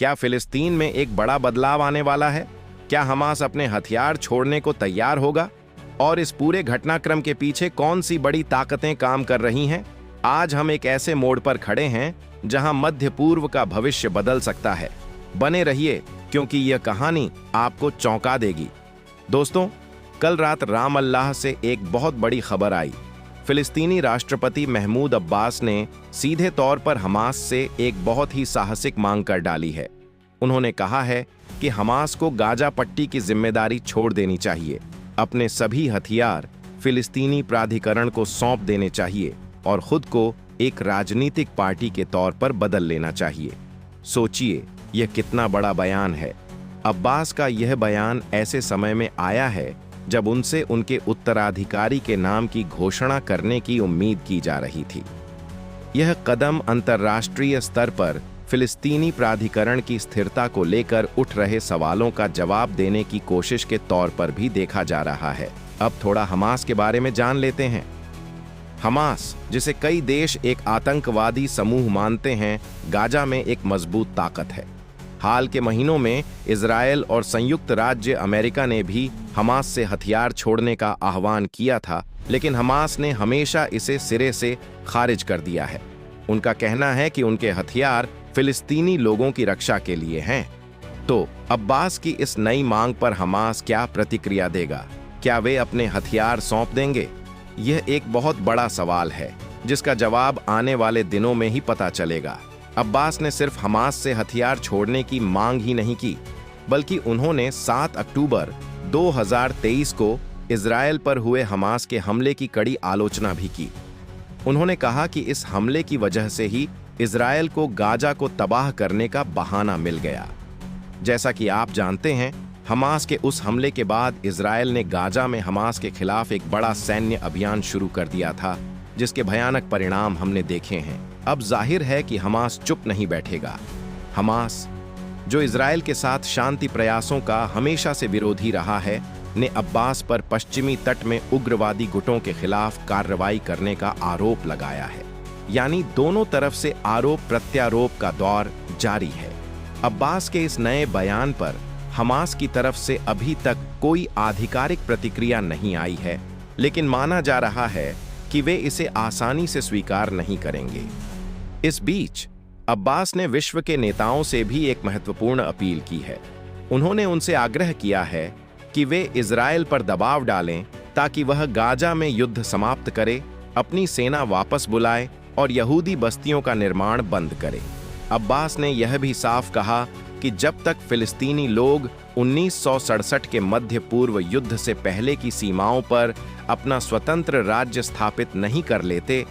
क्या फिलिस्तीन में एक बड़ा बदलाव आने वाला है? क्या हमास अपने हथियार छोड़ने को तैयार होगा? और इस पूरे घटनाक्रम के पीछे कौन सी बड़ी ताकतें काम कर रही हैं? आज हम एक ऐसे मोड़ पर खड़े हैं जहां मध्य पूर्व का भविष्य बदल सकता है। बने रहिए, क्योंकि यह कहानी आपको चौंका देगी। दोस्तों, कल रात राम अल्लाह से एक बहुत बड़ी खबर आई। फिलिस्तीनी राष्ट्रपति महमूद अब्बास ने सीधे तौर पर हमास से एक बहुत ही साहसिक मांग कर डाली है। उन्होंने कहा है कि हमास को गाजा पट्टी की जिम्मेदारी छोड़ देनी चाहिए, अपने सभी हथियार फिलिस्तीनी प्राधिकरण को सौंप देने चाहिए और खुद को एक राजनीतिक पार्टी के तौर पर बदल लेना चाहिए। सोचिए, यह कितना बड़ा बयान है। अब्बास का यह बयान ऐसे समय में आया है जब उनसे उनके उत्तराधिकारी के नाम की घोषणा करने की उम्मीद की जा रही थी। यह कदम अंतर्राष्ट्रीय स्तर पर फिलिस्तीनी प्राधिकरण की स्थिरता को लेकर उठ रहे सवालों का जवाब देने की कोशिश के तौर पर भी देखा जा रहा है। अब थोड़ा हमास के बारे में जान लेते हैं। हमास, जिसे कई देश एक आतंकवादी समूह मानते हैं, गाजा में एक मजबूत ताकत है। हाल के महीनों में इजरायल और संयुक्त राज्य अमेरिका ने भी हमास से हथियार छोड़ने का आह्वान किया था, लेकिन हमास ने हमेशा इसे सिरे से खारिज कर दिया है। उनका कहना है कि उनके हथियार फिलिस्तीनी लोगों की रक्षा के लिए हैं। तो अब्बास की इस नई मांग पर हमास क्या प्रतिक्रिया देगा? क्या वे अपने हथियार सौंप देंगे? यह एक बहुत बड़ा सवाल है, जिसका जवाब आने वाले दिनों में ही पता चलेगा। अब्बास ने सिर्फ हमास से हथियार छोड़ने की मांग ही नहीं की, बल्कि उन्होंने 7 अक्टूबर 2023 को इजरायल पर हुए हमास के हमले की कड़ी आलोचना भी की। उन्होंने कहा कि इस हमले की वजह से ही इजरायल को गाजा को तबाह करने का बहाना मिल गया। जैसा कि आप जानते हैं, हमास के उस हमले के बाद इजरायल ने गाजा में हमास के खिलाफ एक बड़ा सैन्य अभियान शुरू कर दिया था, जिसके भयानक परिणाम हमने देखे हैं। अब जाहिर है कि हमास चुप नहीं बैठेगा। हमास, जो इजरायल के साथ शांति प्रयासों का हमेशा से विरोधी रहा है, ने अब्बास पर पश्चिमी तट में उग्रवादी गुटों के खिलाफ कार्रवाई करने का आरोप लगाया है। यानी दोनों तरफ से आरोप प्रत्यारोप का दौर जारी है। अब्बास के इस नए बयान पर हमास की तरफ से अभी तक कोई आधिकारिक प्रतिक्रिया नहीं आई है, लेकिन माना जा रहा है कि वे इसे आसानी से स्वीकार नहीं करेंगे। इस बीच अब्बास ने विश्व के नेताओं से भी एक महत्वपूर्ण अपील की है। उन्होंने उनसे आग्रह किया है कि वे इजरायल पर दबाव डालें ताकि वह गाजा में युद्ध समाप्त करे, अपनी सेना वापस बुलाए और यहूदी बस्तियों का निर्माण बंद करे। अब्बास ने यह भी साफ कहा कि जब तक फिलिस्तीनी लोग 1967 के मध्य पूर्व युद्ध से पहले की सीमाओं पर अपना स्वतंत्र राज्य स्थापित नहीं कर लेते,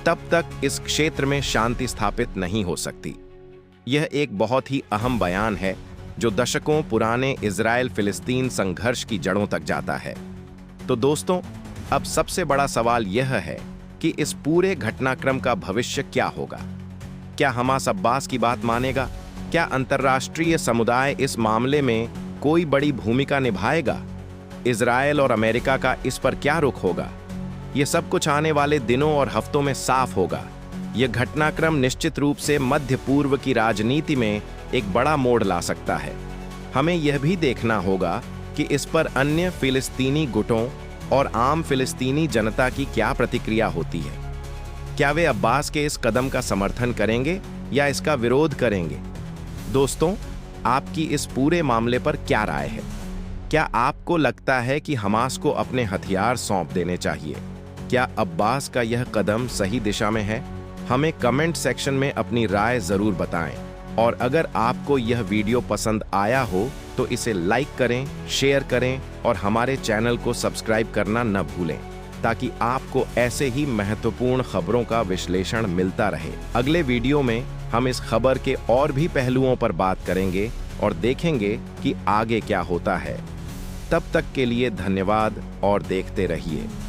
तब तक इस क्षेत्र में शांति स्थापित नहीं हो सकती। यह एक बहुत ही अहम बयान है, जो दशकों पुराने इजरायल फिलिस्तीन संघर्ष की जड़ों तक जाता है। तो दोस्तों, अब सबसे बड़ा सवाल यह है कि इस पूरे घटनाक्रम का भविष्य क्या होगा? क्या हमास अब्बास की बात मानेगा? क्या अंतर्राष्ट्रीय समुदाय इस मामले में कोई बड़ी भूमिका निभाएगा? इजरायल और अमेरिका का इस पर क्या रुख होगा? यह सब कुछ आने वाले दिनों और हफ्तों में साफ होगा। यह घटनाक्रम निश्चित रूप से मध्य पूर्व की राजनीति में एक बड़ा मोड़ ला सकता है। हमें यह भी देखना होगा कि इस पर अन्य फिलिस्तीनी गुटों और आम फिलिस्तीनी जनता की क्या प्रतिक्रिया होती है। क्या वे अब्बास के इस कदम का समर्थन करेंगे या इसका विरोध करेंगे? दोस्तों, आपकी इस पूरे मामले पर क्या राय है? क्या आपको लगता है कि हमास को अपने हथियार सौंप देने चाहिए? क्या अब्बास का यह कदम सही दिशा में है? हमें कमेंट सेक्शन में अपनी राय जरूर बताएं। और अगर आपको यह वीडियो पसंद आया हो तो इसे लाइक करें, शेयर करें और हमारे चैनल को सब्सक्राइब करना न भूलें, ताकि आपको ऐसे ही महत्वपूर्ण खबरों का विश्लेषण मिलता रहे। अगले वीडियो में हम इस खबर के और भी पहलुओं पर बात करेंगे और देखेंगे कि आगे क्या होता है। तब तक के लिए धन्यवाद और देखते रहिए।